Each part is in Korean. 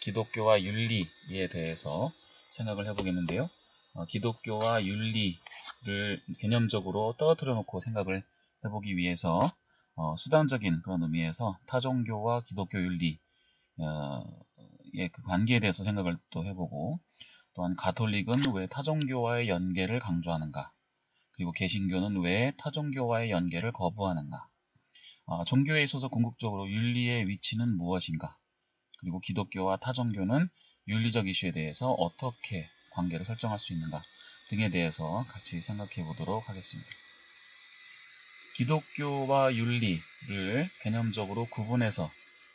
기독교와 윤리에 대해서 생각을 해보겠는데요. 기독교와 윤리를 개념적으로 떨어뜨려 놓고 생각을 해보기 위해서 수단적인 그런 의미에서 타종교와 기독교 윤리의 그 관계에 대해서 생각을 또 해보고, 또한 가톨릭은 왜 타종교와의 연계를 강조하는가, 그리고 개신교는 왜 타종교와의 연계를 거부하는가, 종교에 있어서 궁극적으로 윤리의 위치는 무엇인가, 그리고 기독교와 타종교는 윤리적 이슈에 대해서 어떻게 관계를 설정할 수 있는가 등에 대해서 같이 생각해 보도록 하겠습니다. 기독교와 윤리를 개념적으로 구분해서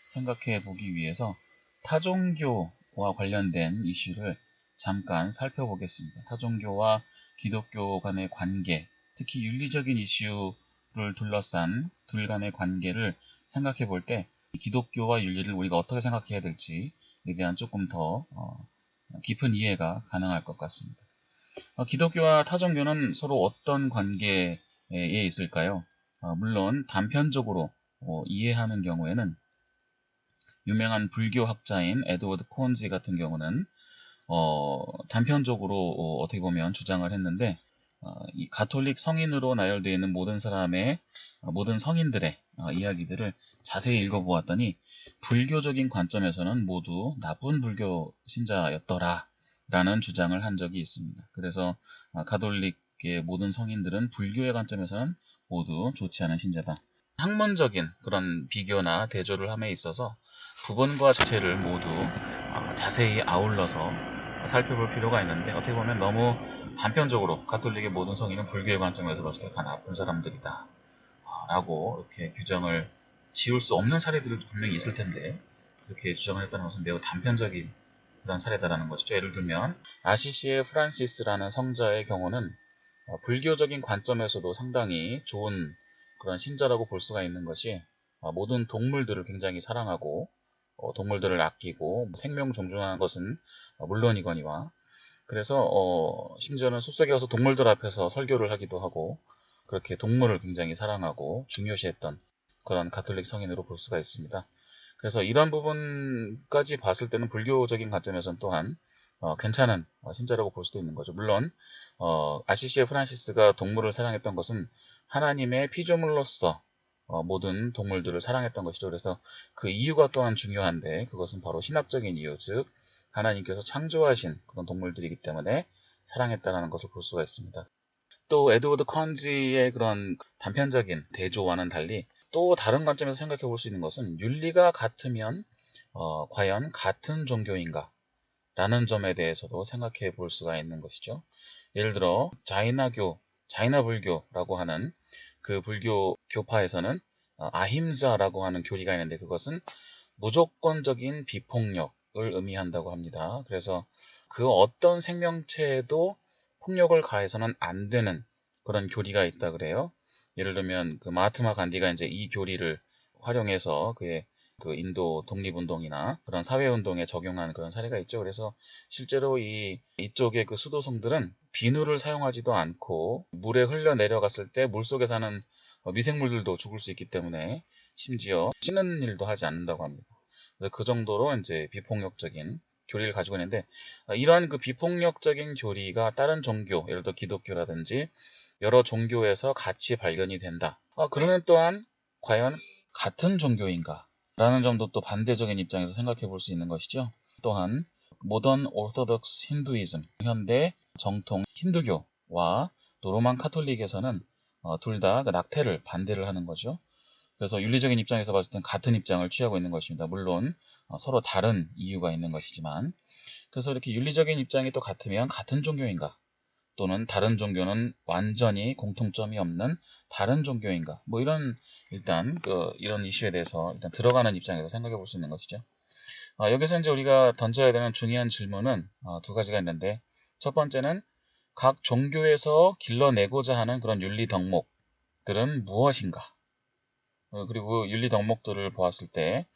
생각해 보기 위해서 타종교와 관련된 이슈를 잠깐 살펴보겠습니다. 타종교와 기독교 간의 관계, 특히 윤리적인 이슈를 둘러싼 둘 간의 관계를 생각해 볼 때 기독교와 윤리를 우리가 어떻게 생각해야 될지에 대한 조금 더 깊은 이해가 가능할 것 같습니다. 기독교와 타종교는 서로 어떤 관계에 있을까요? 물론 단편적으로 이해하는 경우에는 유명한 불교 학자인 에드워드 코온지 같은 경우는 단편적으로 어떻게 보면 주장을 했는데, 이 가톨릭 성인으로 나열되어 있는 모든 성인들의 이야기들을 자세히 읽어보았더니 불교적인 관점에서는 모두 나쁜 불교 신자였더라 라는 주장을 한 적이 있습니다. 그래서 가톨릭의 모든 성인들은 불교의 관점에서는 모두 좋지 않은 신자다. 학문적인 그런 비교나 대조를 함에 있어서 부분과 자체를 모두 자세히 아울러서 살펴볼 필요가 있는데, 어떻게 보면 너무 단편적으로 가톨릭의 모든 성인은 불교의 관점에서 봤을 때 다 나쁜 사람들이다 라고 이렇게 규정을 지울 수 없는 사례들도 분명히 있을 텐데, 그렇게 주장을 했다는 것은 매우 단편적인 그런 사례다라는 것이죠. 예를 들면 아시시의 프란시스라는 성자의 경우는 불교적인 관점에서도 상당히 좋은 그런 신자라고 볼 수가 있는 것이, 모든 동물들을 굉장히 사랑하고 동물들을 아끼고 생명 존중하는 것은 물론이거니와, 그래서 심지어는 숲속에 가서 동물들 앞에서 설교를 하기도 하고 그렇게 동물을 굉장히 사랑하고 중요시했던 그런 가톨릭 성인으로 볼 수가 있습니다. 그래서 이런 부분까지 봤을 때는 불교적인 관점에서는 또한 괜찮은 신자라고 볼 수도 있는 거죠. 물론 아시시의 프란시스가 동물을 사랑했던 것은 하나님의 피조물로서 모든 동물들을 사랑했던 것이죠. 그래서 그 이유가 또한 중요한데, 그것은 바로 신학적인 이유, 즉 하나님께서 창조하신 그런 동물들이기 때문에 사랑했다는 것을 볼 수가 있습니다. 또 에드워드 컨지의 그런 단편적인 대조와는 달리 또 다른 관점에서 생각해 볼 수 있는 것은, 윤리가 같으면 과연 같은 종교인가 라는 점에 대해서도 생각해 볼 수가 있는 것이죠. 예를 들어 자이나 불교라고 하는 그 불교 교파에서는 아힘사라고 하는 교리가 있는데, 그것은 무조건적인 비폭력을 의미한다고 합니다. 그래서 그 어떤 생명체에도 폭력을 가해서는 안 되는 그런 교리가 있다 그래요. 예를 들면 그 마하트마 간디가 이제 이 교리를 활용해서 그의 그 인도 독립운동이나 그런 사회운동에 적용한 그런 사례가 있죠. 그래서 실제로 이쪽의 그 수도성들은 비누를 사용하지도 않고 물에 흘러 내려갔을 때 물속에 사는 미생물들도 죽을 수 있기 때문에 심지어 씻는 일도 하지 않는다고 합니다. 그 정도로 이제 비폭력적인 교리를 가지고 있는데, 이러한 그 비폭력적인 교리가 다른 종교, 예를 들어 기독교라든지 여러 종교에서 같이 발견이 된다. 그러면 또한 과연 같은 종교인가? 라는 점도 또 반대적인 입장에서 생각해 볼 수 있는 것이죠. 또한 모던 오르토독스 힌두이즘, 현대 정통 힌두교와 또 로만 카톨릭에서는 둘 다 낙태를 반대를 하는 거죠. 그래서 윤리적인 입장에서 봤을 땐 같은 입장을 취하고 있는 것입니다. 물론 서로 다른 이유가 있는 것이지만, 그래서 이렇게 윤리적인 입장이 또 같으면 같은 종교인가, 또는 다른 종교는 완전히 공통점이 없는 다른 종교인가, 뭐 이런 일단 이런 이슈에 대해서 일단 들어가는 입장에서 생각해 볼 수 있는 것이죠. 여기서 이제 우리가 던져야 되는 중요한 질문은 두 가지가 있는데, 첫 번째는 각 종교에서 길러내고자 하는 그런 윤리 덕목들은 무엇인가? 그리고 윤리 덕목들을 보았을 때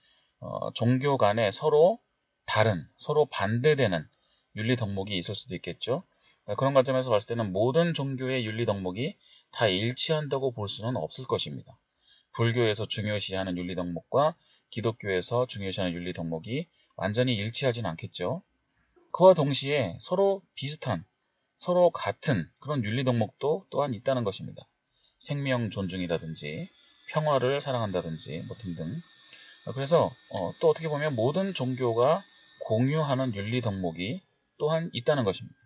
종교 간에 서로 다른, 서로 반대되는 윤리 덕목이 있을 수도 있겠죠. 그런 관점에서 봤을 때는 모든 종교의 윤리 덕목이 다 일치한다고 볼 수는 없을 것입니다. 불교에서 중요시하는 윤리 덕목과 기독교에서 중요시하는 윤리 덕목이 완전히 일치하지는 않겠죠. 그와 동시에 서로 비슷한, 서로 같은 그런 윤리 덕목도 또한 있다는 것입니다. 생명 존중이라든지 평화를 사랑한다든지 뭐 등등. 그래서 또 어떻게 보면 모든 종교가 공유하는 윤리 덕목이 또한 있다는 것입니다.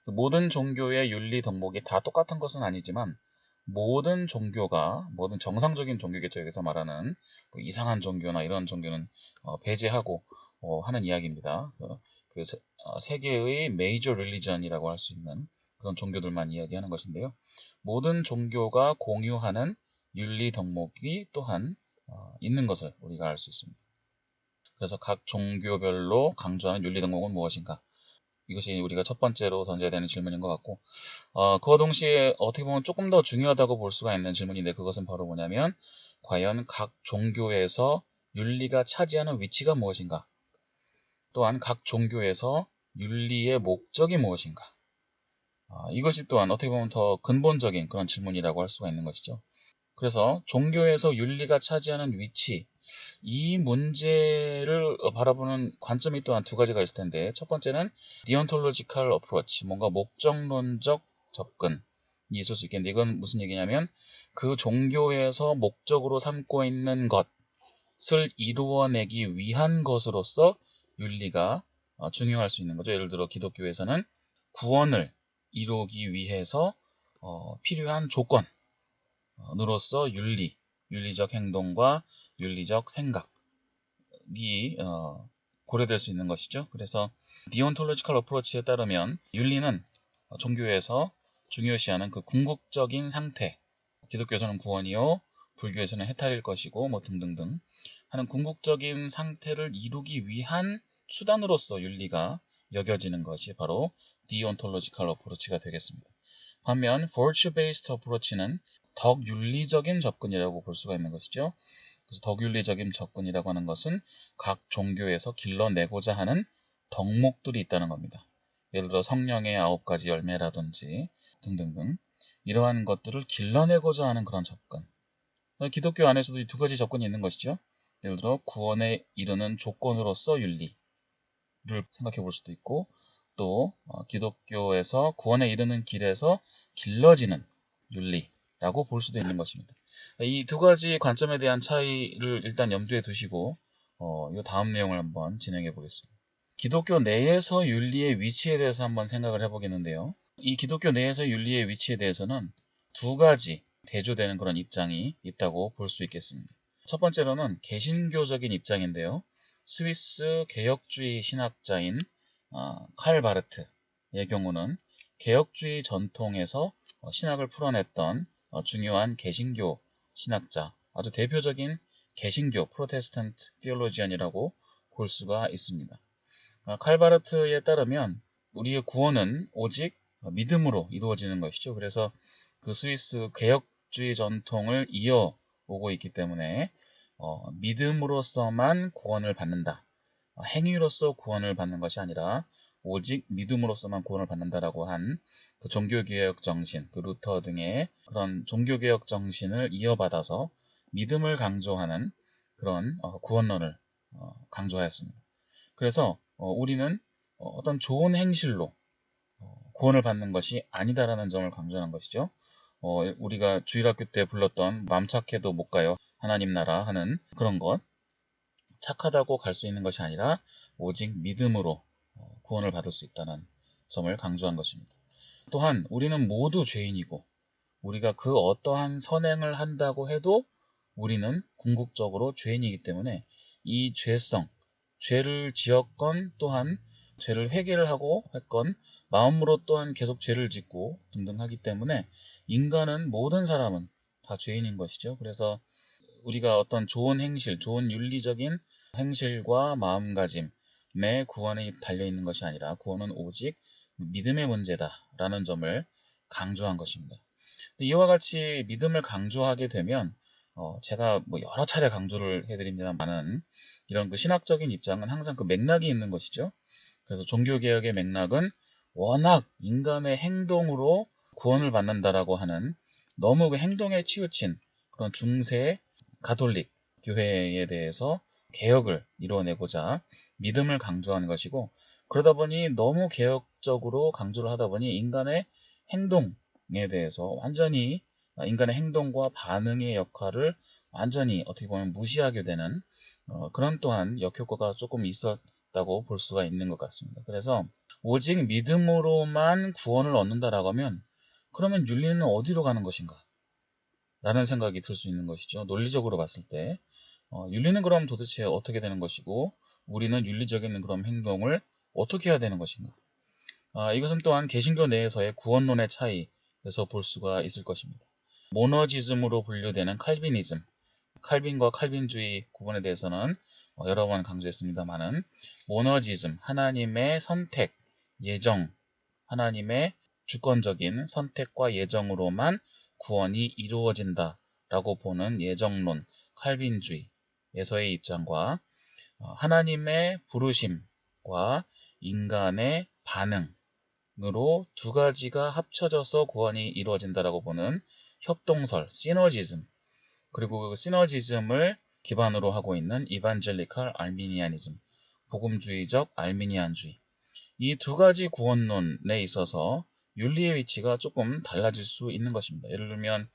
그래서 모든 종교의 윤리 덕목이 다 똑같은 것은 아니지만 모든 종교가, 모든 정상적인 종교겠죠. 여기서 말하는 뭐 이상한 종교나 이런 종교는 배제하고 하는 이야기입니다. 세계의 메이저 릴리전이라고 할 수 있는 그런 종교들만 이야기하는 것인데요. 모든 종교가 공유하는 윤리 덕목이 또한 있는 것을 우리가 알 수 있습니다. 그래서 각 종교별로 강조하는 윤리 덕목은 무엇인가? 이것이 우리가 첫 번째로 던져야 되는 질문인 것 같고, 그와 동시에 어떻게 보면 조금 더 중요하다고 볼 수가 있는 질문인데, 그것은 바로 뭐냐면 과연 각 종교에서 윤리가 차지하는 위치가 무엇인가? 또한 각 종교에서 윤리의 목적이 무엇인가? 이것이 또한 어떻게 보면 더 근본적인 그런 질문이라고 할 수가 있는 것이죠. 그래서 종교에서 윤리가 차지하는 위치, 이 문제를 바라보는 관점이 또한 두 가지가 있을 텐데, 첫 번째는 deontological approach, 뭔가 목적론적 접근이 있을 수 있겠는데, 이건 무슨 얘기냐면 그 종교에서 목적으로 삼고 있는 것을 이루어내기 위한 것으로서 윤리가 중요할 수 있는 거죠. 예를 들어 기독교에서는 구원을 이루기 위해서 필요한 조건으로서 윤리적 행동과 윤리적 생각이 고려될 수 있는 것이죠. 그래서 deontological approach에 따르면 윤리는 종교에서 중요시하는 그 궁극적인 상태, 기독교에서는 구원이요, 불교에서는 해탈일 것이고 뭐 등등등 하는 궁극적인 상태를 이루기 위한 수단으로서 윤리가 여겨지는 것이 바로 deontological approach가 되겠습니다. 반면 virtue-based approach는 덕윤리적인 접근이라고 볼 수가 있는 것이죠. 그래서 덕윤리적인 접근이라고 하는 것은 각 종교에서 길러내고자 하는 덕목들이 있다는 겁니다. 예를 들어 성령의 9가지 열매라든지 등등등 이러한 것들을 길러내고자 하는 그런 접근. 기독교 안에서도 이 두 가지 접근이 있는 것이죠. 예를 들어 구원에 이르는 조건으로서 윤리를 생각해 볼 수도 있고, 또 기독교에서 구원에 이르는 길에서 길러지는 윤리라고 볼 수도 있는 것입니다. 이 두 가지 관점에 대한 차이를 일단 염두에 두시고 이 다음 내용을 한번 진행해 보겠습니다. 기독교 내에서 윤리의 위치에 대해서 한번 생각을 해보겠는데요. 이 기독교 내에서 윤리의 위치에 대해서는 두 가지 대조되는 그런 입장이 있다고 볼 수 있겠습니다. 첫 번째로는 개신교적인 입장인데요. 스위스 개혁주의 신학자인 칼 바르트의 경우는 개혁주의 전통에서 신학을 풀어냈던 중요한 개신교 신학자, 아주 대표적인 개신교 프로테스탄트 티올로지언이라고 볼 수가 있습니다. 칼 바르트에 따르면 우리의 구원은 오직 믿음으로 이루어지는 것이죠. 그래서 그 스위스 개혁주의 전통을 이어오고 있기 때문에 믿음으로서만 구원을 받는다. 행위로서 구원을 받는 것이 아니라 오직 믿음으로서만 구원을 받는다라고 한 그 종교개혁 정신, 그 루터 등의 그런 종교개혁 정신을 이어받아서 믿음을 강조하는 그런 구원론을 강조하였습니다. 그래서 우리는 어떤 좋은 행실로 구원을 받는 것이 아니다라는 점을 강조하는 것이죠. 우리가 주일학교 때 불렀던 맘 착해도 못 가요 하나님 나라 하는 그런 것, 착하다고 갈 수 있는 것이 아니라 오직 믿음으로 구원을 받을 수 있다는 점을 강조한 것입니다. 또한 우리는 모두 죄인이고 우리가 그 어떠한 선행을 한다고 해도 우리는 궁극적으로 죄인이기 때문에 이 죄성, 죄를 지었건 또한 죄를 회개를 하고 했건 마음으로 또한 계속 죄를 짓고 등등 하기 때문에 인간은, 모든 사람은 다 죄인인 것이죠. 그래서 우리가 어떤 좋은 행실, 좋은 윤리적인 행실과 마음가짐에 구원이 달려있는 것이 아니라 구원은 오직 믿음의 문제다라는 점을 강조한 것입니다. 이와 같이 믿음을 강조하게 되면 제가 뭐 여러 차례 강조를 해드립니다만은 이런 그 신학적인 입장은 항상 그 맥락이 있는 것이죠. 그래서 종교개혁의 맥락은 워낙 인간의 행동으로 구원을 받는다라고 하는 너무 그 행동에 치우친 그런 중세 가톨릭 교회에 대해서 개혁을 이루어내고자 믿음을 강조하는 것이고, 그러다 보니 너무 개혁적으로 강조를 하다 보니 인간의 행동에 대해서 완전히 인간의 행동과 반응의 역할을 완전히 어떻게 보면 무시하게 되는 그런 또한 역효과가 조금 있었다고 볼 수가 있는 것 같습니다. 그래서 오직 믿음으로만 구원을 얻는다라고 하면 그러면 윤리는 어디로 가는 것인가? 라는 생각이 들 수 있는 것이죠. 논리적으로 봤을 때 윤리는 그럼 도대체 어떻게 되는 것이고 우리는 윤리적인 그런 행동을 어떻게 해야 되는 것인가? 이것은 또한 개신교 내에서의 구원론의 차이에서 볼 수가 있을 것입니다. 모너지즘으로 분류되는 칼빈이즘, 칼빈과 칼빈주의 구분에 대해서는 여러 번 강조했습니다만은 모너지즘, 하나님의 선택, 예정, 하나님의 주권적인 선택과 예정으로만 구원이 이루어진다라고 보는 예정론, 칼빈주의에서의 입장과 하나님의 부르심과 인간의 반응으로 두 가지가 합쳐져서 구원이 이루어진다라고 보는 협동설, 시너지즘, 그리고 그 시너지즘을 기반으로 하고 있는 이반젤리칼 알미니아니즘, 복음주의적 알미니안주의, 이 두 가지 구원론에 있어서 윤리의 위치가 조금 달라질 수 있는 것입니다. 예를 들면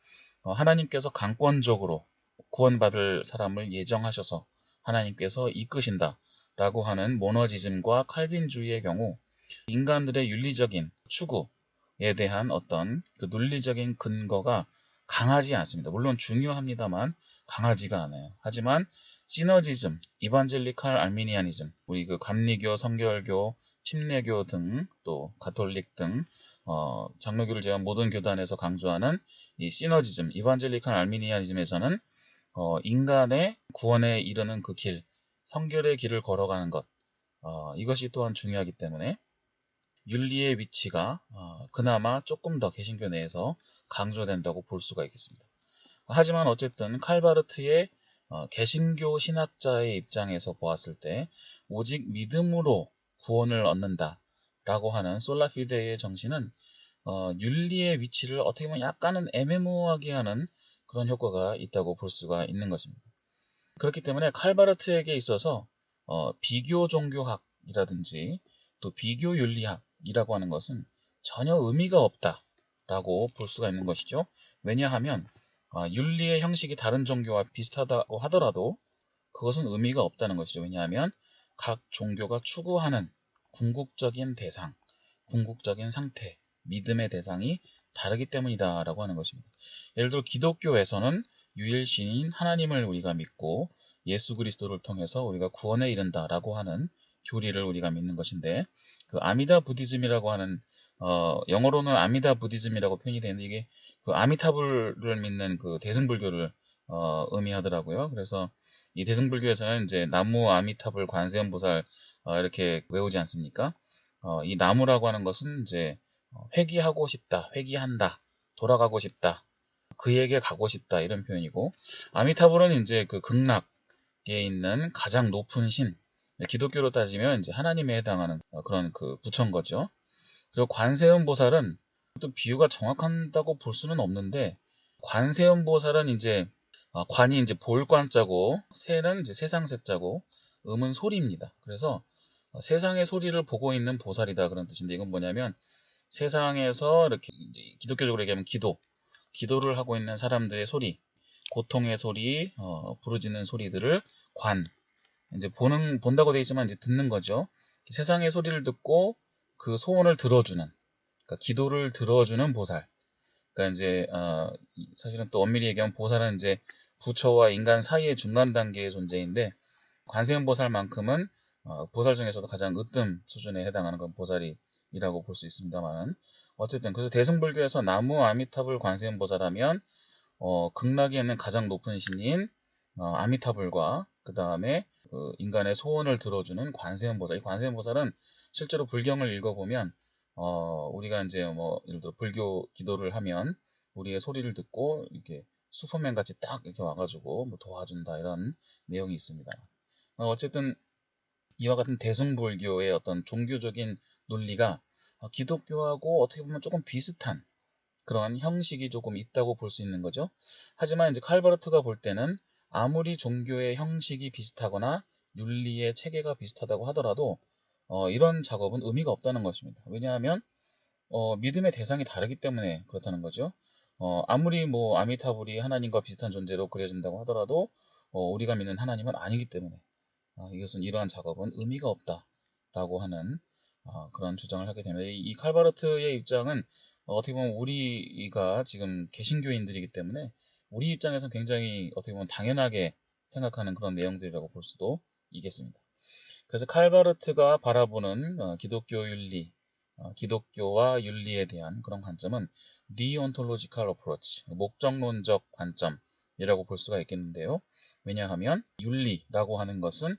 하나님께서 강권적으로 구원받을 사람을 예정하셔서 하나님께서 이끄신다 라고 하는 모너지즘과 칼빈주의의 경우 인간들의 윤리적인 추구에 대한 어떤 그 논리적인 근거가 강하지 않습니다. 물론 중요합니다만 강하지가 않아요. 하지만 시너지즘, 이반젤리칼 알미니아니즘, 우리 그 감리교, 성결교, 침례교 등 또 가톨릭 등 장로교를 제외한 모든 교단에서 강조하는 이 시너지즘, 이반젤리칼 알미니아니즘에서는 인간의 구원에 이르는 그 길, 성결의 길을 걸어가는 것, 이것이 또한 중요하기 때문에 윤리의 위치가 그나마 조금 더 개신교 내에서 강조된다고 볼 수가 있겠습니다. 하지만 어쨌든 칼바르트의 개신교 신학자의 입장에서 보았을 때 오직 믿음으로 구원을 얻는다라고 하는 솔라피데의 정신은 윤리의 위치를 어떻게 보면 약간은 애매모호하게 하는 그런 효과가 있다고 볼 수가 있는 것입니다. 그렇기 때문에 칼바르트에게 있어서 비교 종교학이라든지 또 비교 윤리학이라고 하는 것은 전혀 의미가 없다라고 볼 수가 있는 것이죠. 왜냐하면 윤리의 형식이 다른 종교와 비슷하다고 하더라도 그것은 의미가 없다는 것이죠. 왜냐하면 각 종교가 추구하는 궁극적인 대상, 궁극적인 상태, 믿음의 대상이 다르기 때문이다라고 하는 것입니다. 예를 들어 기독교에서는 유일신인 하나님을 우리가 믿고 예수 그리스도를 통해서 우리가 구원에 이른다라고 하는 교리를 우리가 믿는 것인데, 그 아미다 부디즘이라고 하는 영어로는 아미다 부디즘이라고 표현이 되는데 이게 그 아미타불을 믿는 그 대승불교를 의미하더라고요. 그래서 이 대승불교에서는 이제 나무 아미타불 관세음보살 이렇게 외우지 않습니까? 이 나무라고 하는 것은 이제 회귀하고 싶다, 회귀한다, 돌아가고 싶다, 그에게 가고 싶다 이런 표현이고, 아미타불은 이제 그 극락에 있는 가장 높은 신, 기독교로 따지면 이제 하나님에 해당하는 그런 그 부처인 거죠. 그리고 관세음보살은 또 비유가 정확하다고 볼 수는 없는데, 관세음보살은 이제 관이 이제 볼관자고 세는 이제 세상세자고 음은 소리입니다. 그래서 세상의 소리를 보고 있는 보살이다 그런 뜻인데, 이건 뭐냐면 세상에서 이렇게 이제 기독교적으로 얘기하면 기도를 하고 있는 사람들의 소리, 고통의 소리, 부르짖는 소리들을 관, 이제 본다고 되어 있지만 이제 듣는 거죠. 세상의 소리를 듣고 그 소원을 들어주는, 그러니까 기도를 들어주는 보살. 그러니까 이제 사실은 또 엄밀히 얘기하면 보살은 이제 부처와 인간 사이의 중간 단계의 존재인데, 관세음보살만큼은 보살 중에서도 가장 으뜸 수준에 해당하는 건 보살이라고 볼 수 있습니다만, 어쨌든 그래서 대승불교에서 나무 아미타불 관세음보살하면 극락에 있는 가장 높은 신인 아미타불과 그 다음에 인간의 소원을 들어주는 관세음보살. 이 관세음보살은 실제로 불경을 읽어보면 우리가 이제 뭐 예를 들어 불교 기도를 하면 우리의 소리를 듣고 이렇게 슈퍼맨 같이 딱 이렇게 와가지고 뭐 도와준다 이런 내용이 있습니다. 어쨌든 이와 같은 대승불교의 어떤 종교적인 논리가 기독교하고 어떻게 보면 조금 비슷한 그런 형식이 조금 있다고 볼 수 있는 거죠. 하지만 이제 칼바르트가 볼 때는 아무리 종교의 형식이 비슷하거나 윤리의 체계가 비슷하다고 하더라도 이런 작업은 의미가 없다는 것입니다. 왜냐하면 믿음의 대상이 다르기 때문에 그렇다는 거죠. 아무리 뭐 아미타불이 하나님과 비슷한 존재로 그려진다고 하더라도 우리가 믿는 하나님은 아니기 때문에 이것은 이러한 작업은 의미가 없다라고 하는 그런 주장을 하게 됩니다. 이 칼바르트의 입장은 어떻게 보면 우리가 지금 개신교인들이기 때문에 우리 입장에서는 굉장히 어떻게 보면 당연하게 생각하는 그런 내용들이라고 볼 수도 있겠습니다. 그래서 칼바르트가 바라보는 기독교 윤리, 기독교와 윤리에 대한 그런 관점은 deontological approach, 목적론적 관점이라고 볼 수가 있겠는데요. 왜냐하면 윤리라고 하는 것은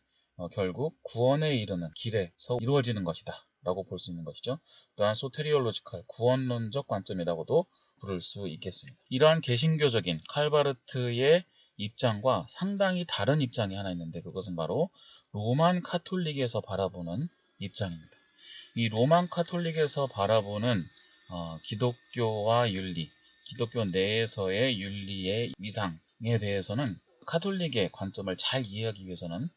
결국 구원에 이르는 길에서 이루어지는 것이다 라고 볼 수 있는 것이죠. 또한 소테리올로지컬, 구원론적 관점이라고도 부를 수 있겠습니다. 이러한 개신교적인 칼바르트의 입장과 상당히 다른 입장이 하나 있는데 그것은 바로 로만 카톨릭에서 바라보는 입장입니다. 이 로만 카톨릭에서 바라보는 기독교와 윤리, 기독교 내에서의 윤리의 위상에 대해서는 카톨릭의 관점을 잘 이해하기 위해서는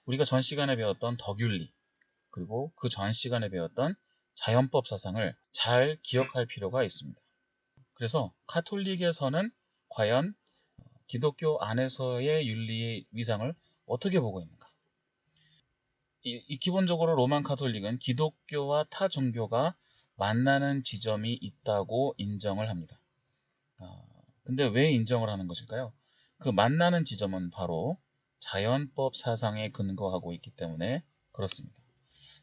우리가 전 시간에 배웠던 덕윤리 그리고 그 전 시간에 배웠던 자연법 사상을 잘 기억할 필요가 있습니다. 그래서 카톨릭에서는 과연 기독교 안에서의 윤리의 위상을 어떻게 보고 있는가? 기본적으로 로만 카톨릭은 기독교와 타 종교가 만나는 지점이 있다고 인정을 합니다. 근데 왜 인정을 하는 것일까요? 그 만나는 지점은 바로 자연법 사상에 근거하고 있기 때문에 그렇습니다.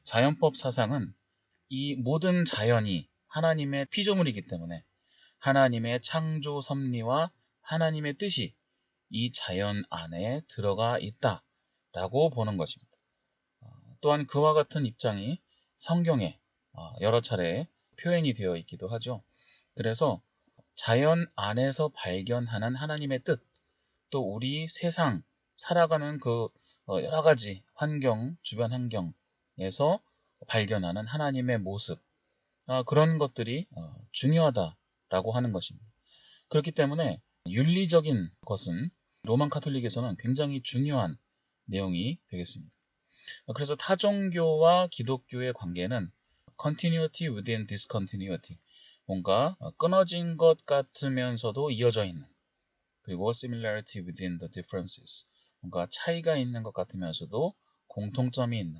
자연법 사상은 이 모든 자연이 하나님의 피조물이기 때문에 하나님의 창조 섭리와 하나님의 뜻이 이 자연 안에 들어가 있다라고 보는 것입니다. 또한 그와 같은 입장이 성경에 여러 차례 표현이 되어 있기도 하죠. 그래서 자연 안에서 발견하는 하나님의 뜻, 또 우리 세상 살아가는 그 여러 가지 환경, 주변 환경에서 발견하는 하나님의 모습, 그런 것들이 중요하다라고 하는 것입니다. 그렇기 때문에 윤리적인 것은 로만 카톨릭에서는 굉장히 중요한 내용이 되겠습니다. 그래서 타종교와 기독교의 관계는 continuity within discontinuity, 뭔가 끊어진 것 같으면서도 이어져 있는, 그리고 similarity within the differences, 뭔가 차이가 있는 것 같으면서도 공통점이 있는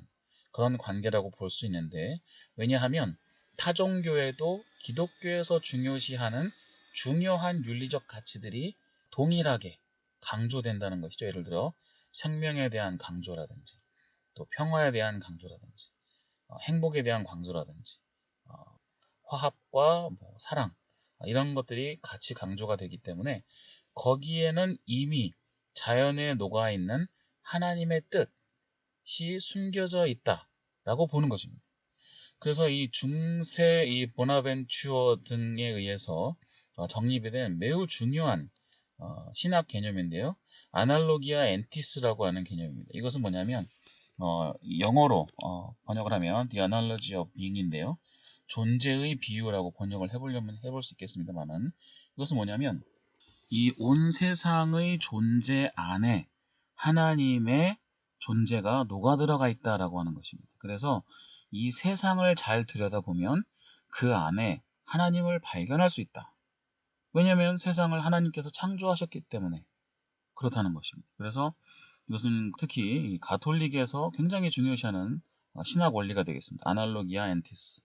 그런 관계라고 볼 수 있는데, 왜냐하면 타종교에도 기독교에서 중요시하는 중요한 윤리적 가치들이 동일하게 강조된다는 것이죠. 예를 들어 생명에 대한 강조라든지, 또 평화에 대한 강조라든지, 행복에 대한 강조라든지, 화합과 사랑, 이런 것들이 같이 강조가 되기 때문에 거기에는 이미 자연에 녹아있는 하나님의 뜻이 숨겨져 있다라고 보는 것입니다. 그래서 이 중세, 이 보나벤추어 등에 의해서 정립이 된 매우 중요한 신학 개념인데요. 아날로기아 엔티스라고 하는 개념입니다. 이것은 뭐냐면 영어로 번역을 하면 The Analogy of Being인데요. 존재의 비유라고 번역을 해보려면 해볼 수 있겠습니다만은, 이것은 뭐냐면 이 온 세상의 존재 안에 하나님의 존재가 녹아들어가 있다라고 하는 것입니다. 그래서 이 세상을 잘 들여다보면 그 안에 하나님을 발견할 수 있다. 왜냐하면 세상을 하나님께서 창조하셨기 때문에 그렇다는 것입니다. 그래서 이것은 특히 가톨릭에서 굉장히 중요시하는 신학 원리가 되겠습니다. 아날로기아 엔티스.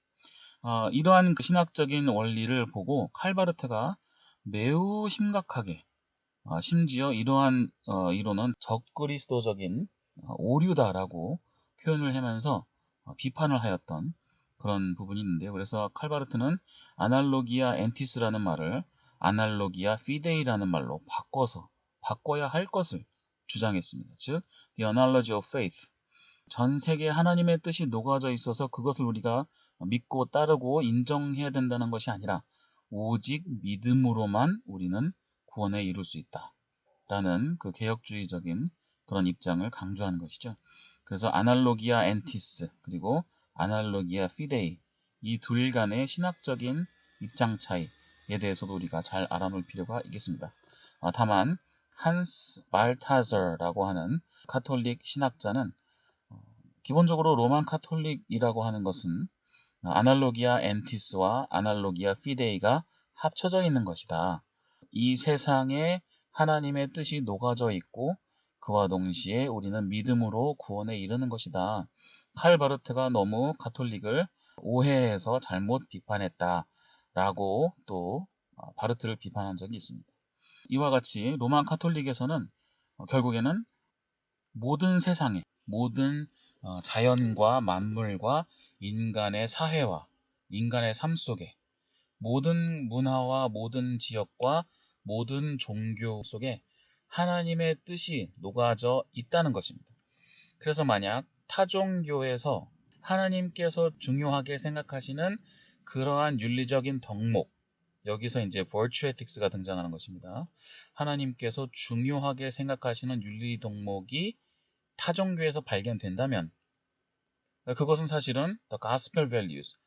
이러한 그 신학적인 원리를 보고 칼바르트가 매우 심각하게, 심지어 이러한 이론은 적그리스도적인 오류다라고 표현을 하면서 비판을 하였던 그런 부분이 있는데요. 그래서 칼바르트는 아날로기아 엔티스라는 말을 아날로기아 피데이라는 말로 바꿔야 할 것을 주장했습니다. 즉, the analogy of faith. 전 세계에 하나님의 뜻이 녹아져 있어서 그것을 우리가 믿고 따르고 인정해야 된다는 것이 아니라 오직 믿음으로만 우리는 구원에 이룰 수 있다. 라는 그 개혁주의적인 그런 입장을 강조하는 것이죠. 그래서 아날로기아 엔티스 그리고 아날로기아 피데이, 이 둘 간의 신학적인 입장 차이에 대해서도 우리가 잘 알아놓을 필요가 있겠습니다. 다만 한스 발타저라고 하는 가톨릭 신학자는 기본적으로 로만 카톨릭이라고 하는 것은 아날로기아 엔티스와 아날로기아 피데이가 합쳐져 있는 것이다. 이 세상에 하나님의 뜻이 녹아져 있고 그와 동시에 우리는 믿음으로 구원에 이르는 것이다. 칼 바르트가 너무 가톨릭을 오해해서 잘못 비판했다라고 또 바르트를 비판한 적이 있습니다. 이와 같이 로만 카톨릭에서는 결국에는 모든 세상에 모든 자연과 만물과 인간의 사회와 인간의 삶 속에 모든 문화와 모든 지역과 모든 종교 속에 하나님의 뜻이 녹아져 있다는 것입니다. 그래서 만약 타종교에서 하나님께서 중요하게 생각하시는 그러한 윤리적인 덕목, 여기서 이제 virtue ethics가 등장하는 것입니다. 하나님께서 중요하게 생각하시는 윤리 덕목이 타종교에서 발견된다면 그것은 사실은 the gospel values,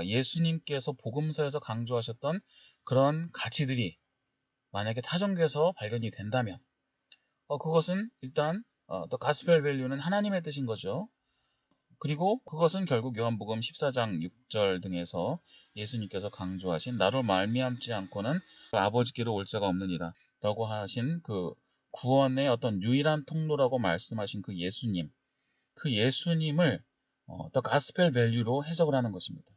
예수님께서 복음서에서 강조하셨던 그런 가치들이 만약에 타종교에서 발견이 된다면 그것은 일단 the gospel value는 하나님의 뜻인 거죠. 그리고 그것은 결국 요한복음 14장 6절 등에서 예수님께서 강조하신 나로 말미암지 않고는 아버지께로 올 자가 없느니라 라고 하신 그 구원의 어떤 유일한 통로라고 말씀하신 그 예수님을 the gospel value로 해석을 하는 것입니다.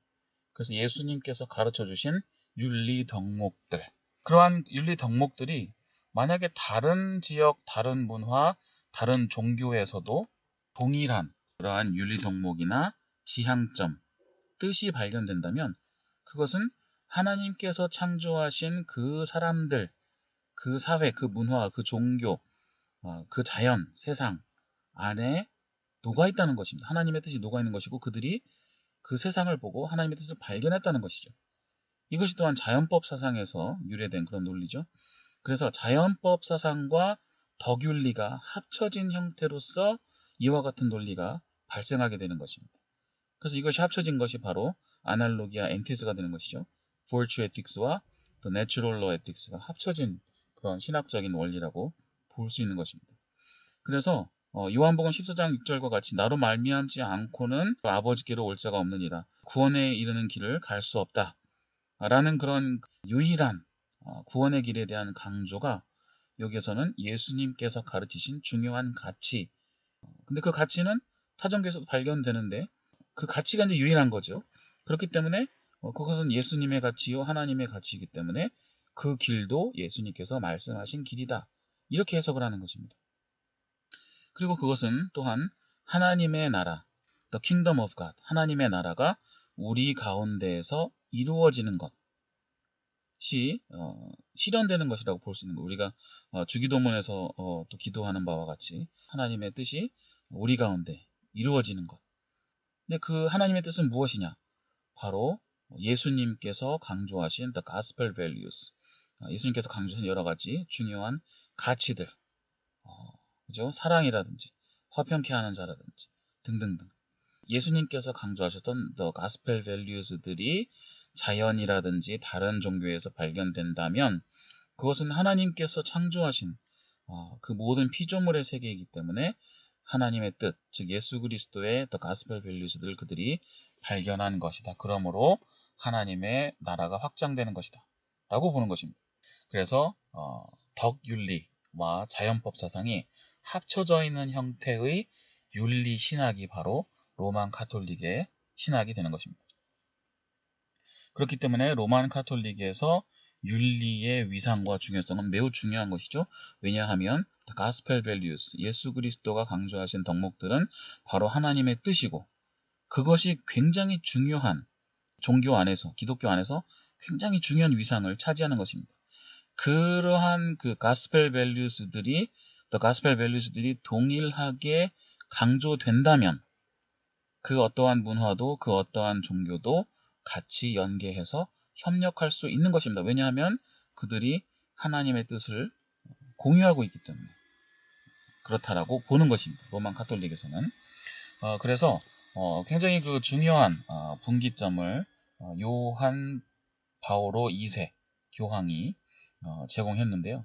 그래서 예수님께서 가르쳐 주신 윤리 덕목들, 그러한 윤리 덕목들이 만약에 다른 지역, 다른 문화, 다른 종교에서도 동일한 그러한 윤리 덕목이나 지향점, 뜻이 발견된다면 그것은 하나님께서 창조하신 그 사람들, 그 사회, 그 문화, 그 종교, 그 자연, 세상 안에 녹아있다는 것입니다. 하나님의 뜻이 녹아있는 것이고 그들이 그 세상을 보고 하나님의 뜻을 발견했다는 것이죠. 이것이 또한 자연법 사상에서 유래된 그런 논리죠. 그래서 자연법 사상과 덕윤리가 합쳐진 형태로서 이와 같은 논리가 발생하게 되는 것입니다. 그래서 이것이 합쳐진 것이 바로 아날로기아 엔티스가 되는 것이죠. virtue ethics와 the natural law ethics가 합쳐진 그런 신학적인 원리라고 볼 수 있는 것입니다. 그래서 요한복음 14장 6절과 같이 나로 말미암지 않고는 아버지께로 올 자가 없느니라. 구원에 이르는 길을 갈 수 없다. 라는 그런 유일한 구원의 길에 대한 강조가 여기에서는 예수님께서 가르치신 중요한 가치. 근데 그 가치는 타종교에서도 발견되는데 그 가치가 이제 유일한 거죠. 그렇기 때문에 그것은 예수님의 가치요 하나님의 가치이기 때문에 그 길도 예수님께서 말씀하신 길이다. 이렇게 해석을 하는 것입니다. 그리고 그것은 또한 하나님의 나라, the kingdom of God, 하나님의 나라가 우리 가운데에서 이루어지는 것이 실현되는 것이라고 볼 수 있는 거예요. 우리가 주기도문에서 또 기도하는 바와 같이 하나님의 뜻이 우리 가운데 이루어지는 것. 근데 그 하나님의 뜻은 무엇이냐? 바로 예수님께서 강조하신 the gospel values, 예수님께서 강조하신 여러 가지 중요한 가치들, 그죠? 사랑이라든지 화평케 하는 자라든지 등등등. 예수님께서 강조하셨던 the gospel values들이 자연이라든지 다른 종교에서 발견된다면 그것은 하나님께서 창조하신 그 모든 피조물의 세계이기 때문에 하나님의 뜻, 즉 예수 그리스도의 the gospel values들을 그들이 발견한 것이다. 그러므로 하나님의 나라가 확장되는 것이다. 라고 보는 것입니다. 그래서 덕윤리와 자연법 사상이 합쳐져 있는 형태의 윤리 신학이 바로 로만 카톨릭의 신학이 되는 것입니다. 그렇기 때문에 로만 카톨릭에서 윤리의 위상과 중요성은 매우 중요한 것이죠. 왜냐하면 the gospel values, 예수 그리스도가 강조하신 덕목들은 바로 하나님의 뜻이고 그것이 굉장히 중요한 종교 안에서, 기독교 안에서 굉장히 중요한 위상을 차지하는 것입니다. 그러한 그 gospel values들이 동일하게 강조된다면 그 어떠한 문화도 그 어떠한 종교도 같이 연계해서 협력할 수 있는 것입니다. 왜냐하면 그들이 하나님의 뜻을 공유하고 있기 때문에 그렇다라고 보는 것입니다. 로만 카톨릭에서는. 그래서 굉장히 그 중요한 분기점을 요한 바오로 2세 교황이 제공했는데요.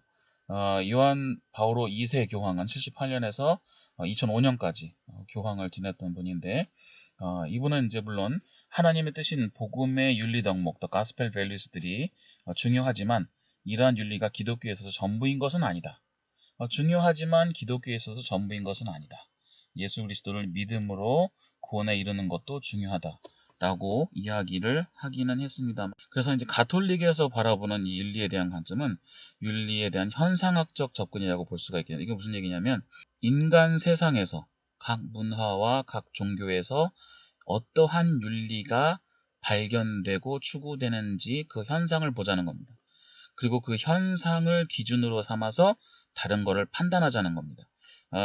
요한 바오로 2세 교황은 78년에서 2005년까지 교황을 지냈던 분인데 이분은 이제 물론 하나님의 뜻인 복음의 윤리 덕목, 더 가스펠 밸류스들이 중요하지만 이러한 윤리가 기독교에 있어서 전부인 것은 아니다. 중요하지만 기독교에 있어서 전부인 것은 아니다. 예수 그리스도를 믿음으로 구원에 이르는 것도 중요하다. 라고 이야기를 하기는 했습니다. 그래서 이제 가톨릭에서 바라보는 이 윤리에 대한 관점은 윤리에 대한 현상학적 접근이라고 볼 수가 있겠네요. 이게 무슨 얘기냐면 인간 세상에서 각 문화와 각 종교에서 어떠한 윤리가 발견되고 추구되는지 그 현상을 보자는 겁니다. 그리고 그 현상을 기준으로 삼아서 다른 거를 판단하자는 겁니다.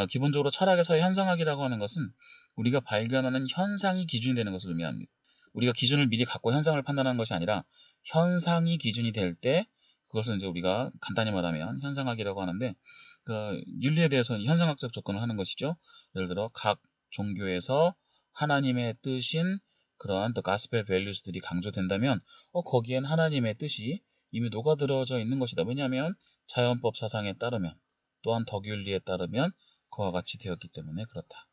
기본적으로 철학에서 현상학이라고 하는 것은 우리가 발견하는 현상이 기준이 되는 것을 의미합니다. 우리가 기준을 미리 갖고 현상을 판단하는 것이 아니라 현상이 기준이 될 때 그것을 이제 우리가 간단히 말하면 현상학이라고 하는데 그 윤리에 대해서는 현상학적 접근을 하는 것이죠. 예를 들어 각 종교에서 하나님의 뜻인 그러한 the gospel values들이 강조된다면 거기엔 하나님의 뜻이 이미 녹아들어져 있는 것이다. 왜냐하면 자연법 사상에 따르면 또한 덕윤리에 따르면 그와 같이 되었기 때문에 그렇다.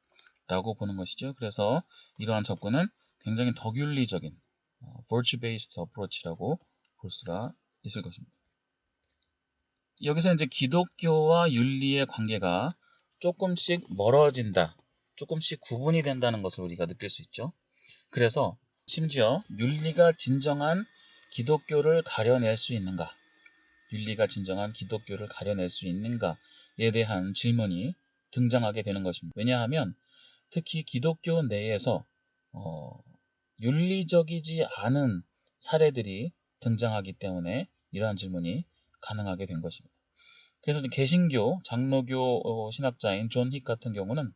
라고 보는 것이죠. 그래서 이러한 접근은 굉장히 덕윤리적인 virtue-based approach라고 볼 수가 있을 것입니다. 여기서 이제 기독교와 윤리의 관계가 조금씩 멀어진다, 조금씩 구분이 된다는 것을 우리가 느낄 수 있죠. 그래서 심지어 윤리가 진정한 기독교를 가려낼 수 있는가, 윤리가 진정한 기독교를 가려낼 수 있는가에 대한 질문이 등장하게 되는 것입니다. 왜냐하면 특히 기독교 내에서 윤리적이지 않은 사례들이 등장하기 때문에 이러한 질문이 가능하게 된 것입니다. 그래서 개신교, 장로교 신학자인 존 힉 같은 경우는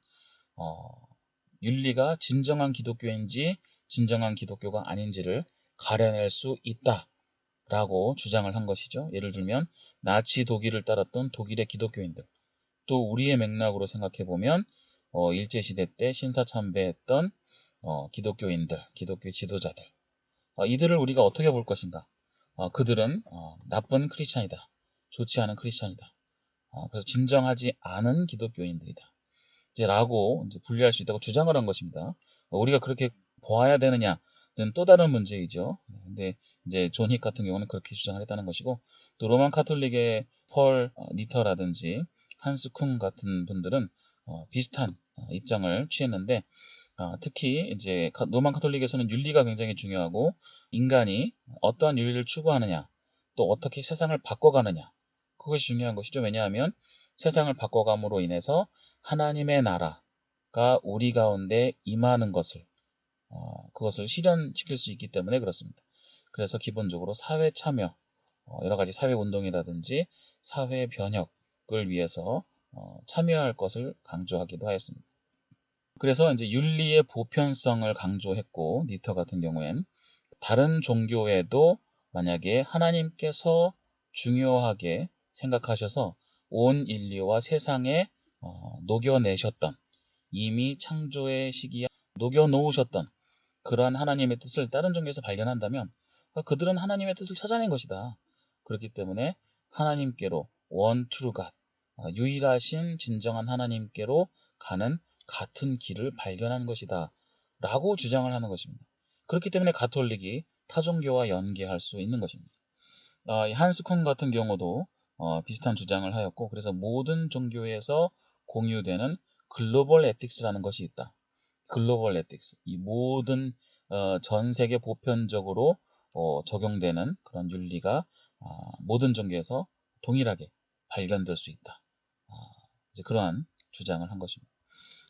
윤리가 진정한 기독교인지 진정한 기독교가 아닌지를 가려낼 수 있다라고 주장을 한 것이죠. 예를 들면 나치 독일을 따랐던 독일의 기독교인들, 또 우리의 맥락으로 생각해보면 일제시대 때 신사참배했던 기독교인들, 기독교 지도자들, 이들을 우리가 어떻게 볼 것인가? 그들은 나쁜 크리스찬이다, 좋지 않은 크리스찬이다, 그래서 진정하지 않은 기독교인들이다, 라고 이제 분류할 수 있다고 주장을 한 것입니다. 우리가 그렇게 보아야 되느냐는 또 다른 문제이죠. 근데 이제 존 힉 같은 경우는 그렇게 주장을 했다는 것이고, 또 로만 카톨릭의 펄 니터라든지 한스 쿵 같은 분들은 비슷한 입장을 취했는데, 특히 이제 로만 카톨릭에서는 윤리가 굉장히 중요하고 인간이 어떠한 윤리를 추구하느냐, 또 어떻게 세상을 바꿔가느냐, 그것이 중요한 것이죠. 왜냐하면 세상을 바꿔감으로 인해서 하나님의 나라가 우리 가운데 임하는 것을 그것을 실현시킬 수 있기 때문에 그렇습니다. 그래서 기본적으로 사회 참여, 여러 가지 사회 운동이라든지 사회 변혁을 위해서 참여할 것을 강조하기도 하였습니다. 그래서 이제 윤리의 보편성을 강조했고, 니터 같은 경우엔 다른 종교에도 만약에 하나님께서 중요하게 생각하셔서 온 인류와 세상에 녹여내셨던, 이미 창조의 시기에 녹여놓으셨던 그러한 하나님의 뜻을 다른 종교에서 발견한다면 그들은 하나님의 뜻을 찾아낸 것이다. 그렇기 때문에 하나님께로 one true God, 유일하신 진정한 하나님께로 가는 같은 길을 발견한 것이다 라고 주장을 하는 것입니다. 그렇기 때문에 가톨릭이 타종교와 연계할 수 있는 것입니다. 한스 쿵 같은 경우도 비슷한 주장을 하였고, 그래서 모든 종교에서 공유되는 글로벌 에틱스라는 것이 있다. 글로벌 에틱스, 이 모든 전 세계 보편적으로 적용되는 그런 윤리가 모든 종교에서 동일하게 발견될 수 있다. 이제 그러한 주장을 한 것입니다.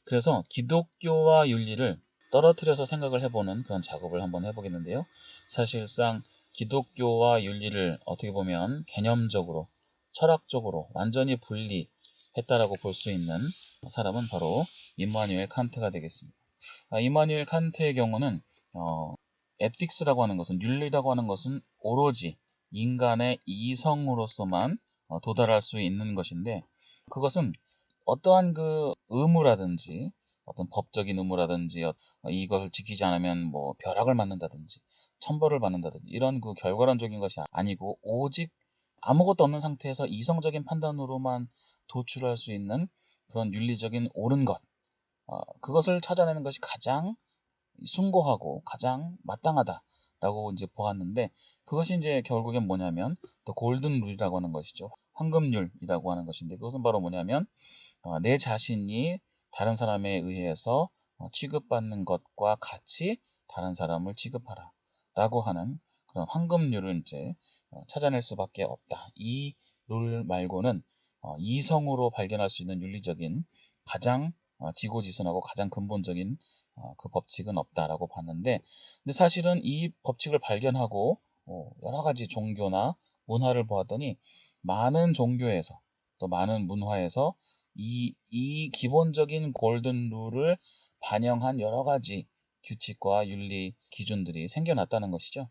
그래서 기독교와 윤리를 떨어뜨려서 생각을 해보는 그런 작업을 한번 해보겠는데요. 사실상 기독교와 윤리를 어떻게 보면 개념적으로, 철학적으로 완전히 분리했다라고 볼 수 있는 사람은 바로 임마누엘 칸트가 되겠습니다. 임마누엘 칸트의 경우는 에틱스라고 하는 것은, 윤리라고 하는 것은 오로지 인간의 이성으로서만 도달할 수 있는 것인데, 그것은 어떠한 그 의무라든지 어떤 법적인 의무라든지 이것을 지키지 않으면 뭐 벼락을 맞는다든지 천벌을 받는다든지 이런 그 결과론적인 것이 아니고 오직 아무것도 없는 상태에서 이성적인 판단으로만 도출할 수 있는 그런 윤리적인 옳은 것, 그것을 찾아내는 것이 가장 숭고하고 가장 마땅하다라고 이제 보았는데, 그것이 이제 결국엔 뭐냐면 더 골든 룰이라고 하는 것이죠. 황금률이라고 하는 것인데, 그것은 바로 뭐냐면 내 자신이 다른 사람에 의해서 취급받는 것과 같이 다른 사람을 취급하라 라고 하는 그런 황금률을 이제 찾아낼 수밖에 없다. 이 룰 말고는 이성으로 발견할 수 있는 윤리적인 가장 지고지순하고 가장 근본적인 그 법칙은 없다라고 봤는데, 근데 사실은 이 법칙을 발견하고 여러 가지 종교나 문화를 보았더니 많은 종교에서 또 많은 문화에서 이 기본적인 골든 룰을 반영한 여러 가지 규칙과 윤리 기준들이 생겨났다는 것이죠.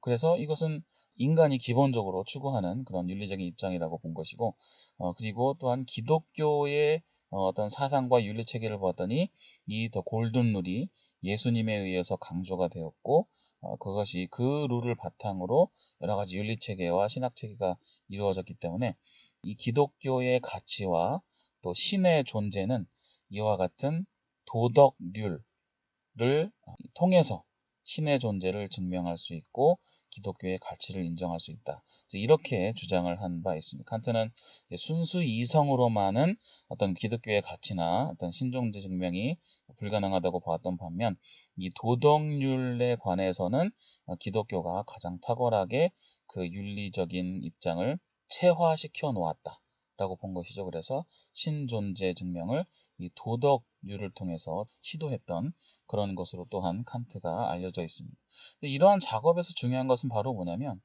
그래서 이것은 인간이 기본적으로 추구하는 그런 윤리적인 입장이라고 본 것이고, 그리고 또한 기독교의 어떤 사상과 윤리 체계를 보았더니 이 더 골든 룰이 예수님에 의해서 강조가 되었고, 그것이 그 룰을 바탕으로 여러 가지 윤리 체계와 신학 체계가 이루어졌기 때문에 이 기독교의 가치와 또 신의 존재는 이와 같은 도덕률을 통해서 신의 존재를 증명할 수 있고 기독교의 가치를 인정할 수 있다. 이렇게 주장을 한 바 있습니다. 칸트는 순수 이성으로만은 어떤 기독교의 가치나 어떤 신존재 증명이 불가능하다고 보았던 반면, 이 도덕률에 관해서는 기독교가 가장 탁월하게 그 윤리적인 입장을 체화시켜 놓았다 라고 본 것이죠. 그래서 신존재 증명을 이 도덕률을 통해서 시도했던 그런 것으로 또한 칸트가 알려져 있습니다. 이러한 작업에서 중요한 것은 바로 뭐냐면,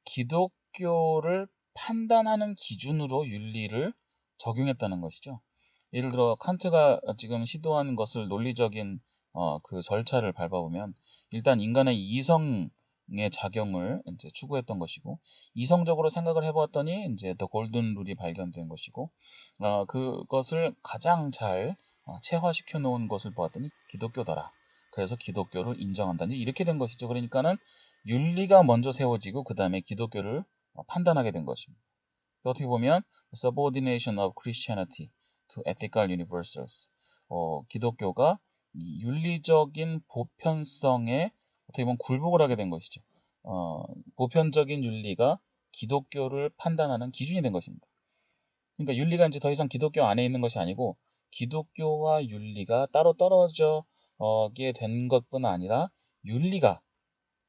기독교를 판단하는 기준으로 윤리를 적용했다는 것이죠. 예를 들어 칸트가 지금 시도한 것을 논리적인 그 절차를 밟아보면, 일단 인간의 이성의 작용을 이제 추구했던 것이고, 이성적으로 생각을 해보았더니 이제 더 골든 룰이 발견된 것이고, 그것을 가장 잘 체화시켜 놓은 것을 보았더니 기독교더라. 그래서 기독교를 인정한다. 이렇게 된 것이죠. 그러니까는 윤리가 먼저 세워지고 그 다음에 기독교를 판단하게 된 것입니다. 어떻게 보면 subordination of Christianity to ethical universals. 기독교가 이 윤리적인 보편성에 어떻게 보면 굴복을 하게 된 것이죠. 보편적인 윤리가 기독교를 판단하는 기준이 된 것입니다. 그러니까 윤리가 이제 더 이상 기독교 안에 있는 것이 아니고 기독교와 윤리가 따로 떨어져게 된 것뿐 아니라 윤리가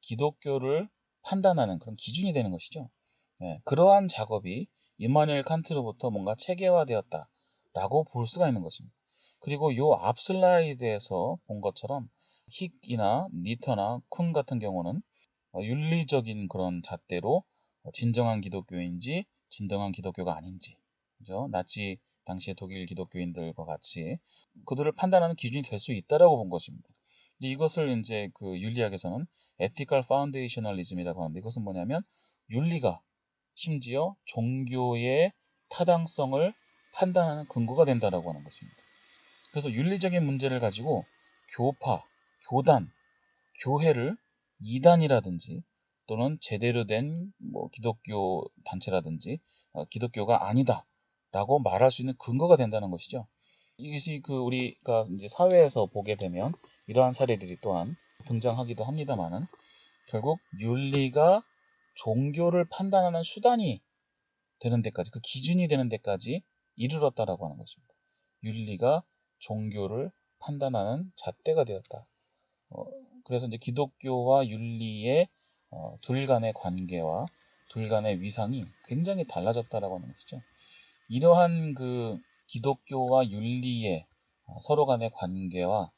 기독교를 판단하는 그런 기준이 되는 것이죠. 그러한 작업이 임마누엘 칸트로부터 뭔가 체계화되었다라고 볼 수가 있는 것입니다. 그리고 요 앞 슬라이드에서 본 것처럼 힉이나 니터나 쿤 같은 경우는 윤리적인 그런 잣대로 진정한 기독교인지 진정한 기독교가 아닌지, 그죠? 나치 당시의 독일 기독교인들과 같이 그들을 판단하는 기준이 될 수 있다라고 본 것입니다. 이것을 이제 그 윤리학에서는 ethical foundationalism이라고 하는데, 이것은 뭐냐면 윤리가 심지어 종교의 타당성을 판단하는 근거가 된다라고 하는 것입니다. 그래서 윤리적인 문제를 가지고 교파, 교단, 교회를 이단이라든지 또는 제대로 된 기독교 단체라든지 기독교가 아니다라고 말할 수 있는 근거가 된다는 것이죠. 이것이 우리가 이제 사회에서 보게 되면 이러한 사례들이 또한 등장하기도 합니다만은, 결국 윤리가 종교를 판단하는 수단이 되는 데까지, 그 기준이 되는 데까지 이르렀다라고 하는 것입니다. 윤리가 종교를 판단하는 잣대가 되었다. 그래서 이제 기독교와 윤리의 둘 간의 관계와 둘 간의 위상이 굉장히 달라졌다라고 하는 것이죠. 이러한 그 기독교와 윤리의 서로 간의 관계와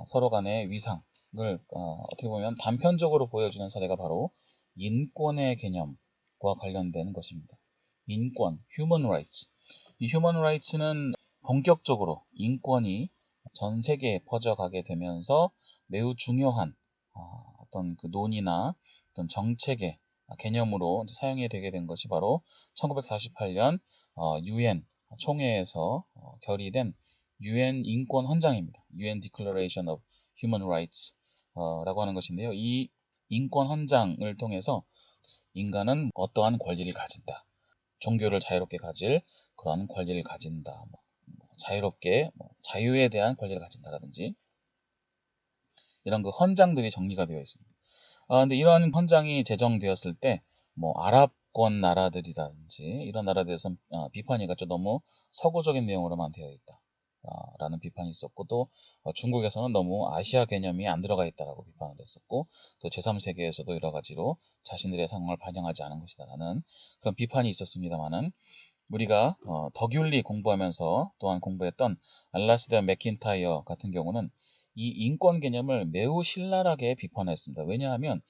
서로 간의 위상을 어떻게 보면 단편적으로 보여주는 사례가 바로 인권의 개념과 관련된 것입니다. 인권, human rights. 이 human rights는 본격적으로 인권이 전 세계에 퍼져가게 되면서 매우 중요한 어떤 그 논의나 어떤 정책의 개념으로 사용이 되게 된 것이 바로 1948년 UN 총회에서 결의된 UN 인권 헌장입니다. UN Declaration of Human Rights 라고 하는 것인데요. 이 인권 헌장을 통해서 인간은 어떠한 권리를 가진다. 종교를 자유롭게 가질 그런 권리를 가진다. 자유롭게 자유에 대한 권리를 가진다라든지 이런 그 헌장들이 정리가 되어 있습니다. 근데 이런 헌장이 제정되었을 때 아랍권 나라들이라든지 이런 나라들에서 비판이 갔죠. 너무 서구적인 내용으로만 되어 있다. 라는 비판이 있었고 또 중국에서는 너무 아시아 개념이 안 들어가 있다라고 비판을 했었고 또 제3세계에서도 여러 가지로 자신들의 상황을 반영하지 않은 것이다라는 그런 비판이 있었습니다만은 우리가 덕윤리 공부하면서 또한 공부했던 알라스데어 맥킨타이어 같은 경우는 이 인권 개념을 매우 신랄하게 비판했습니다. 왜냐하면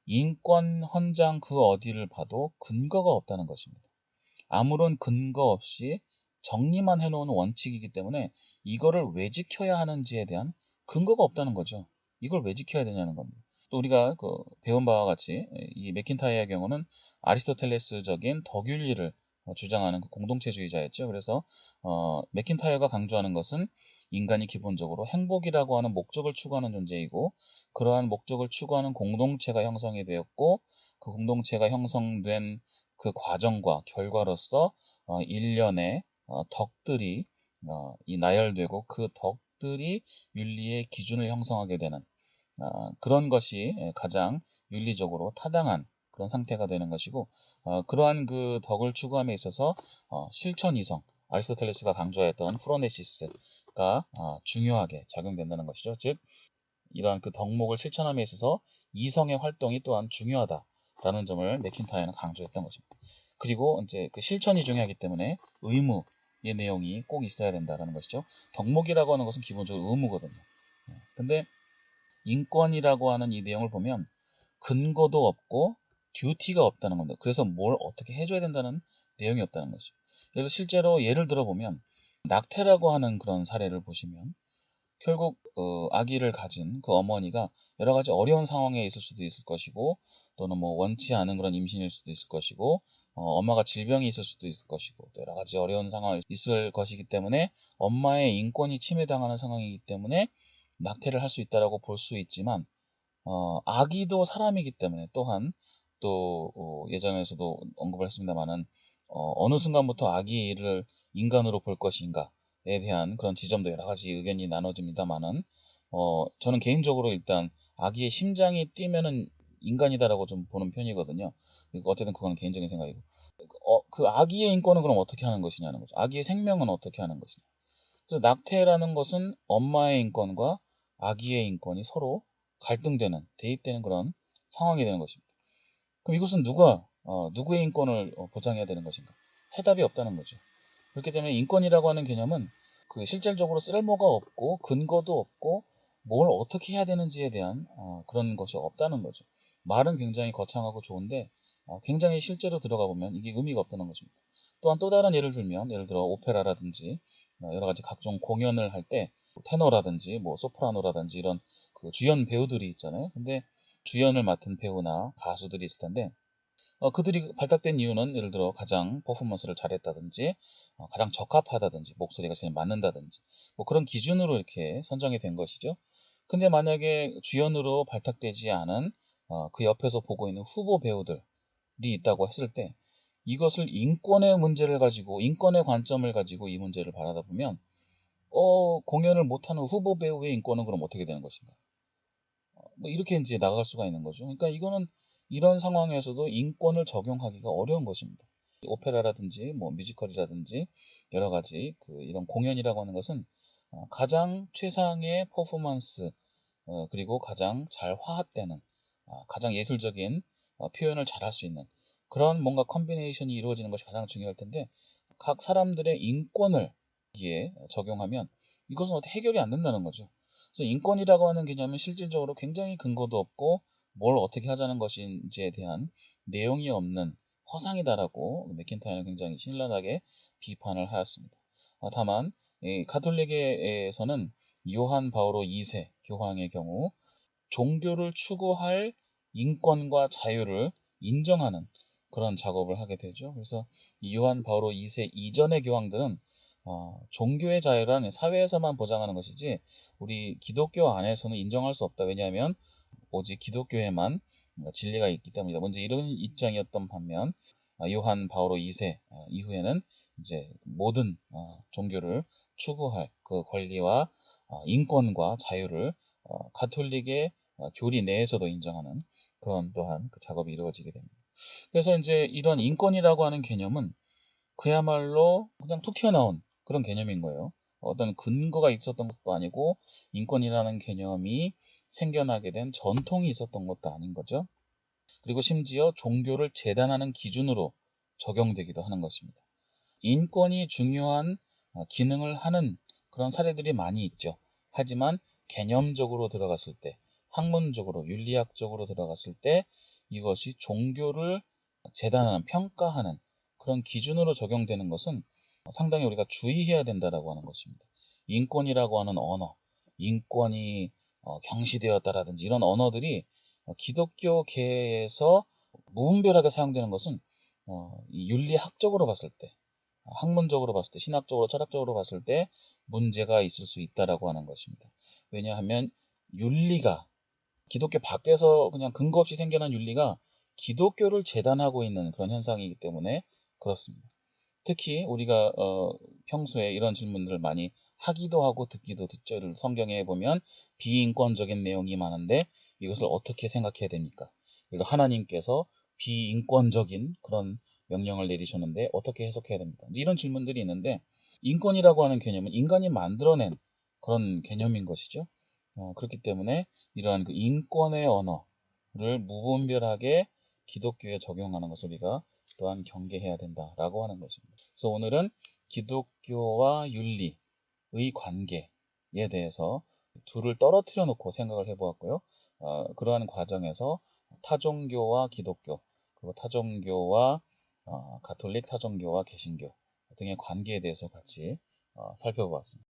인권 헌장 그 어디를 봐도 근거가 없다는 것입니다. 아무런 근거 없이 정리만 해놓은 원칙이기 때문에 이거를 왜 지켜야 하는지에 대한 근거가 없다는 거죠. 이걸 왜 지켜야 되냐는 겁니다. 또 우리가 배운 바와 같이 이 맥킨타이어의 경우는 아리스토텔레스적인 덕윤리를 주장하는 공동체주의자였죠. 그래서 맥킨타이어가 강조하는 것은 인간이 기본적으로 행복이라고 하는 목적을 추구하는 존재이고 그러한 목적을 추구하는 공동체가 형성이 되었고 그 공동체가 형성된 그 과정과 결과로서 일련의 덕들이 나열되고 그 덕들이 윤리의 기준을 형성하게 되는 그런 것이 가장 윤리적으로 타당한 그런 상태가 되는 것이고 그러한 그 덕을 추구함에 있어서 실천 이성, 아리스토텔레스가 강조했던 프로네시스가 중요하게 작용된다는 것이죠. 즉 이러한 그 덕목을 실천함에 있어서 이성의 활동이 또한 중요하다라는 점을 맥킨타이어는 강조했던 것입니다. 그리고 이제 그 실천이 중요하기 때문에 의무의 내용이 꼭 있어야 된다라는 것이죠. 덕목이라고 하는 것은 기본적으로 의무거든요. 근데 인권이라고 하는 이 내용을 보면 근거도 없고 듀티가 없다는 겁니다. 그래서 뭘 어떻게 해줘야 된다는 내용이 없다는 거죠. 그래서 실제로 예를 들어보면 낙태라고 하는 그런 사례를 보시면 결국 아기를 가진 그 어머니가 여러 가지 어려운 상황에 있을 수도 있을 것이고 또는 원치 않은 그런 임신일 수도 있을 것이고 엄마가 질병이 있을 수도 있을 것이고 또 여러 가지 어려운 상황이 있을 것이기 때문에 엄마의 인권이 침해당하는 상황이기 때문에 낙태를 할 수 있다라고 볼 수 있지만 아기도 사람이기 때문에 또한 또 예전에서도 언급을 했습니다만은 어느 순간부터 아기를 인간으로 볼 것인가에 대한 그런 지점도 여러 가지 의견이 나눠집니다만은 저는 개인적으로 일단 아기의 심장이 뛰면은 인간이다라고 좀 보는 편이거든요. 어쨌든 그건 개인적인 생각이고 그 아기의 인권은 그럼 어떻게 하는 것이냐는 거죠. 아기의 생명은 어떻게 하는 것이냐. 그래서 낙태라는 것은 엄마의 인권과 아기의 인권이 서로 갈등되는, 대입되는 그런 상황이 되는 것입니다. 그럼 이것은 누구의 인권을 보장해야 되는 것인가? 해답이 없다는 거죠. 그렇기 때문에 인권이라고 하는 개념은 그 실질적으로 쓸모가 없고 근거도 없고 뭘 어떻게 해야 되는지에 대한 그런 것이 없다는 거죠. 말은 굉장히 거창하고 좋은데 굉장히 실제로 들어가 보면 이게 의미가 없다는 것입니다. 또한 또 다른 예를 들면 예를 들어 오페라라든지 여러 가지 각종 공연을 할 때 테너라든지 소프라노라든지 이런 그 주연 배우들이 있잖아요. 근데 주연을 맡은 배우나 가수들이 있을 텐데 그들이 발탁된 이유는 예를 들어 가장 퍼포먼스를 잘했다든지 가장 적합하다든지 목소리가 제일 맞는다든지 그런 기준으로 이렇게 선정이 된 것이죠. 근데 만약에 주연으로 발탁되지 않은 그 옆에서 보고 있는 후보 배우들이 있다고 했을 때 이것을 인권의 문제를 가지고 인권의 관점을 가지고 이 문제를 바라다 보면 공연을 못하는 후보 배우의 인권은 그럼 어떻게 되는 것인가? 이렇게 이제 나갈 수가 있는 거죠. 그러니까 이거는 이런 상황에서도 인권을 적용하기가 어려운 것입니다. 오페라라든지 뮤지컬이라든지 여러 가지 이런 공연이라고 하는 것은 가장 최상의 퍼포먼스 그리고 가장 잘 화합되는 가장 예술적인 표현을 잘 할 수 있는 그런 뭔가 컨비네이션이 이루어지는 것이 가장 중요할 텐데 각 사람들의 인권을 여기에 적용하면 이것은 어떻게 해결이 안 된다는 거죠. 그래서 인권이라고 하는 개념은 실질적으로 굉장히 근거도 없고 뭘 어떻게 하자는 것인지에 대한 내용이 없는 허상이다라고 맥킨타이어는 굉장히 신랄하게 비판을 하였습니다. 다만 가톨릭에서는 요한 바오로 2세 교황의 경우 종교를 추구할 인권과 자유를 인정하는 그런 작업을 하게 되죠. 그래서 이 요한 바오로 2세 이전의 교황들은 종교의 자유란 사회에서만 보장하는 것이지 우리 기독교 안에서는 인정할 수 없다. 왜냐하면 오직 기독교에만 진리가 있기 때문이다. 먼저 이런 입장이었던 반면 요한 바오로 2세 이후에는 이제 모든 종교를 추구할 그 권리와 인권과 자유를 가톨릭의 교리 내에서도 인정하는 그런 또한 그 작업이 이루어지게 됩니다. 그래서 이제 이런 인권이라고 하는 개념은 그야말로 그냥 툭 튀어나온 그런 개념인 거예요. 어떤 근거가 있었던 것도 아니고 인권이라는 개념이 생겨나게 된 전통이 있었던 것도 아닌 거죠. 그리고 심지어 종교를 재단하는 기준으로 적용되기도 하는 것입니다. 인권이 중요한 기능을 하는 그런 사례들이 많이 있죠. 하지만 개념적으로 들어갔을 때, 학문적으로, 윤리학적으로 들어갔을 때 이것이 종교를 재단하는, 평가하는 그런 기준으로 적용되는 것은 상당히 우리가 주의해야 된다라고 하는 것입니다. 인권이라고 하는 언어, 인권이 경시되었다라든지 이런 언어들이 기독교계에서 무분별하게 사용되는 것은 이 윤리학적으로 봤을 때, 학문적으로 봤을 때, 신학적으로, 철학적으로 봤을 때 문제가 있을 수 있다라고 하는 것입니다. 왜냐하면 윤리가 기독교 밖에서 그냥 근거 없이 생겨난 윤리가 기독교를 재단하고 있는 그런 현상이기 때문에 그렇습니다. 특히 우리가 평소에 이런 질문들을 많이 하기도 하고 듣기도 듣죠. 성경에 보면 비인권적인 내용이 많은데 이것을 어떻게 생각해야 됩니까? 그래서 하나님께서 비인권적인 그런 명령을 내리셨는데 어떻게 해석해야 됩니까? 이런 질문들이 있는데 인권이라고 하는 개념은 인간이 만들어낸 그런 개념인 것이죠. 그렇기 때문에 이러한 그 인권의 언어를 무분별하게 기독교에 적용하는 것을 우리가 또한 경계해야 된다라고 하는 것입니다. 그래서 오늘은 기독교와 윤리의 관계에 대해서 둘을 떨어뜨려 놓고 생각을 해보았고요. 그러한 과정에서 타종교와 기독교, 그리고 타종교와 가톨릭, 타종교와 개신교 등의 관계에 대해서 같이 살펴보았습니다.